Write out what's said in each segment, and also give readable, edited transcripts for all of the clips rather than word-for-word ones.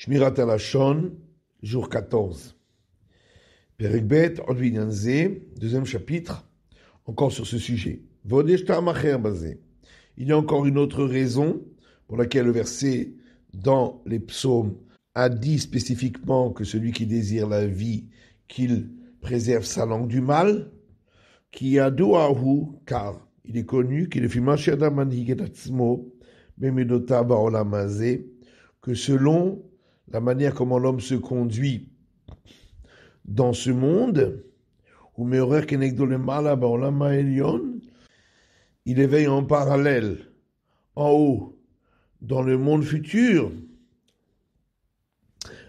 Shmirat Alashon, jour 14. Perek Bet, Od Binyan Ze, deuxième chapitre, encore sur ce sujet. Vodesh Ta'amacher Bazé. Il y a encore une autre raison pour laquelle le verset dans les psaumes a dit spécifiquement que celui qui désire la vie, qu'il préserve sa langue du mal, qui a douahu, car il est connu qu'il est fimash adam manhiget atzmo, bemidota ba'olam hazeh, que selon la manière comment l'homme se conduit dans ce monde, ou meorer kenegdo lemala ba'olam ha'elyon, il éveille en parallèle, en haut, dans le monde futur,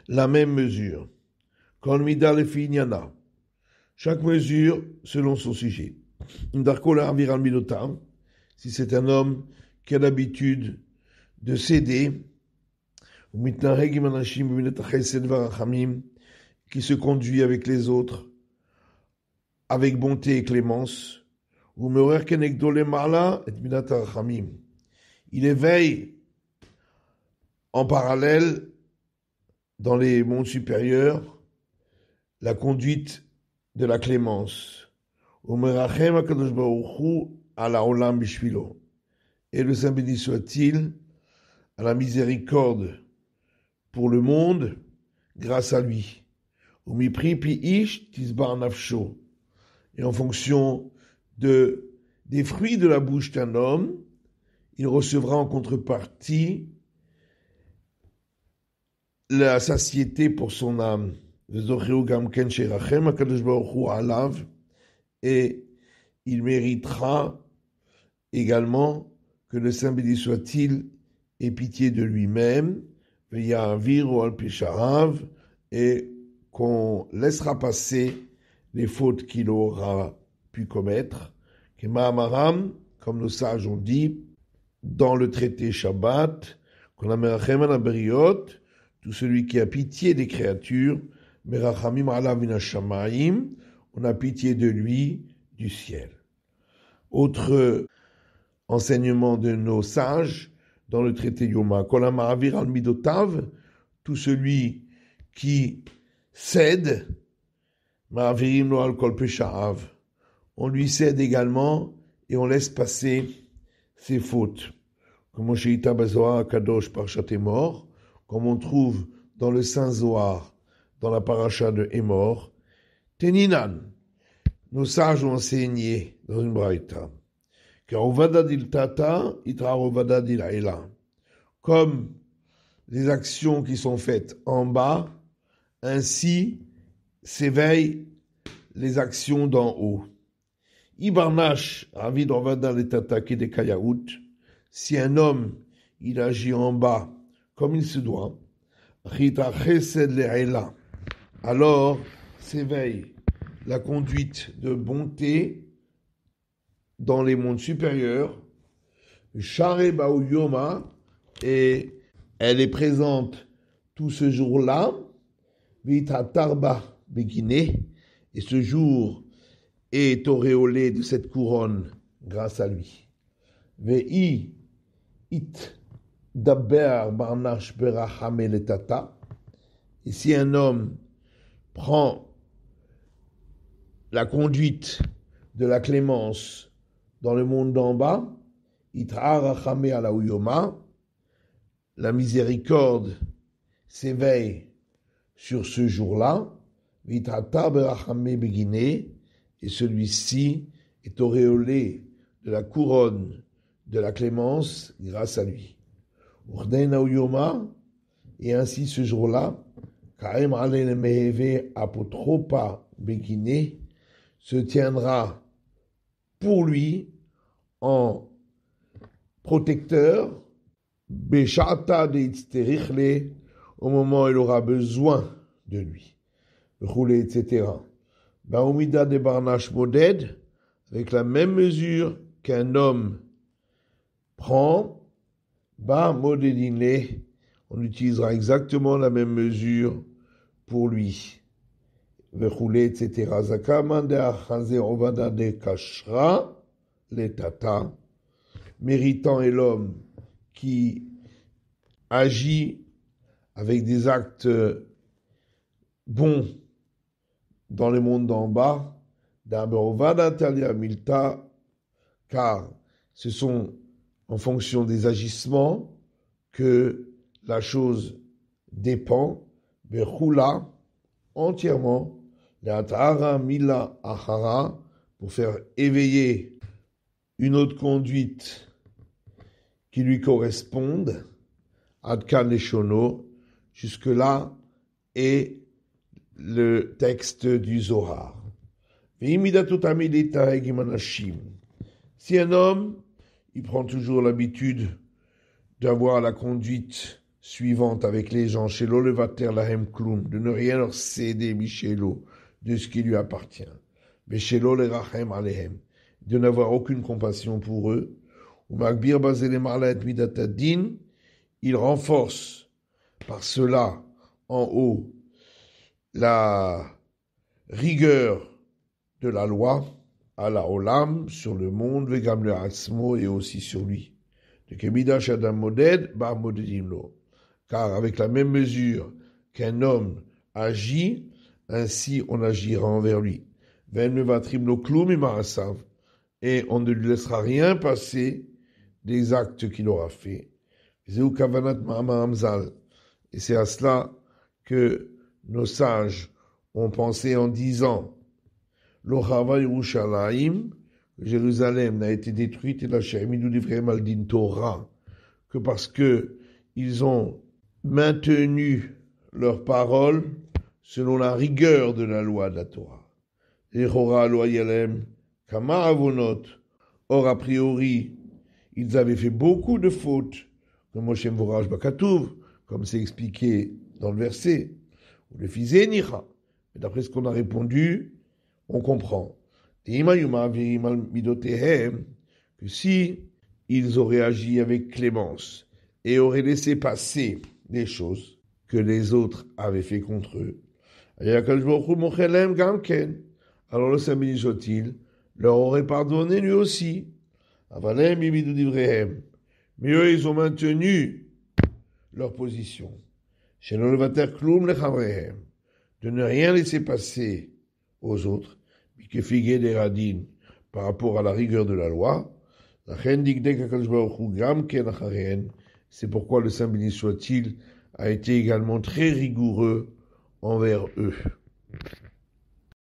la même mesure. Kol mida lefi inyana. Chaque mesure selon son sujet. Si c'est un homme qui a l'habitude de céder, qui se conduit avec les autres, avec bonté et clémence, il éveille en parallèle dans les mondes supérieurs la conduite de la clémence. Et le Saint béni soit-il à la miséricorde pour le monde grâce à lui. Et en fonction des fruits de la bouche d'un homme, il recevra en contrepartie la satiété pour son âme. Et il méritera également que le Saint béni soit-il ait pitié de lui-même, et qu'on laissera passer les fautes qu'il aura pu commettre. Comme nos sages ont dit, dans le traité Shabbat, qu'on a merachem ala beriot, tout celui qui a pitié des créatures, merachamim ala min hashamayim, on a pitié de lui du ciel. Autre enseignement de nos sages dans le traité Yoma, Kol ha'ma'avir al midotav, tout celui qui cède, ma'avirim lo al kol pesha'av, on lui cède également et on laisse passer ses fautes. Comme Sheita Bazohar Kadosh Parshat Emor, comme on trouve dans le Saint Zohar, dans la paracha de Emor, Teninan, nos sages ont enseigné dans une braïta, car Ovada dil Tata, itra Ovada dil Aila, comme les actions qui sont faites en bas, ainsi s'éveillent les actions d'en haut. Ibarnash, Avid Ovada le Tata de Kayaout, si un homme, il agit en bas comme il se doit, Chita Chesed le Aila, alors s'éveille la conduite de bonté dans les mondes supérieurs, Share Ba'u Yoma, et elle est présente tout ce jour-là, Vita Tarba Begine, et ce jour est auréolé de cette couronne grâce à lui. Ve'i it daber barnash berachame letata, et si un homme prend la conduite de la clémence dans le monde d'en bas, Itra'arachame ala uyoma, la miséricorde s'éveille sur ce jour-là, Vitrata berachame begine, et celui-ci est auréolé de la couronne de la clémence grâce à lui. Urdeina uyoma, et ainsi ce jour-là, Kaem alen meheve apotropa begine, se tiendra pour lui en protecteur, Beshata de itzterichle, au moment où il aura besoin de lui, roulé, etc. Baumida de barnash moded, avec la même mesure qu'un homme prend, ba modedinle, on utilisera exactement la même mesure pour lui. Vechoulé, etc. Zakaman de achaze ovada de kashra, les tata, méritant est l'homme qui agit avec des actes bons dans le monde d'en bas, car ce sont en fonction des agissements que la chose dépend, entièrement, pour faire éveiller une autre conduite qui lui corresponde, Adkan Leshono, jusque-là, est le texte du Zohar. Si un homme, il prend toujours l'habitude d'avoir la conduite suivante avec les gens, Shelo levater lahem klum, de ne rien leur céder, Michelo, de ce qui lui appartient, mais Shelo lerachem alehem, de n'avoir aucune compassion pour eux, ou magbir bazele marla et midatadin, il renforce par cela en haut la rigueur de la loi à la olam sur le monde, vegam le asmo et aussi sur lui. De kemidash adam moded, bar modedimlo. Car avec la même mesure qu'un homme agit, ainsi on agira envers lui. Ven mevatrim lo klum imarasav, et on ne lui laissera rien passer des actes qu'il aura fait. Zeu kavanat ma'ama hamzal. Et c'est à cela que nos sages ont pensé en disant Lo chava Yerushalayim, Jérusalem n'a été détruite et la Shemidou Divrei Maldin Torah que parce que ils ont maintenu leurs paroles selon la rigueur de la loi de la Torah. Et Chora lo Yalem Kama Avonot. Or, a priori, ils avaient fait beaucoup de fautes, comme Moshe Mvoraj Bakatouv, comme c'est expliqué dans le verset, ou le fils Nicha. Mais d'après ce qu'on a répondu, on comprend. Que si ils auraient agi avec clémence et auraient laissé passer des choses que les autres avaient fait contre eux, alors le Saint béni soit-il leur aurait pardonné lui aussi. Mais eux, ils ont maintenu leur position. De ne rien laisser passer aux autres, par rapport à la rigueur de la loi. C'est pourquoi le Saint béni soit-il a été également très rigoureux envers eux.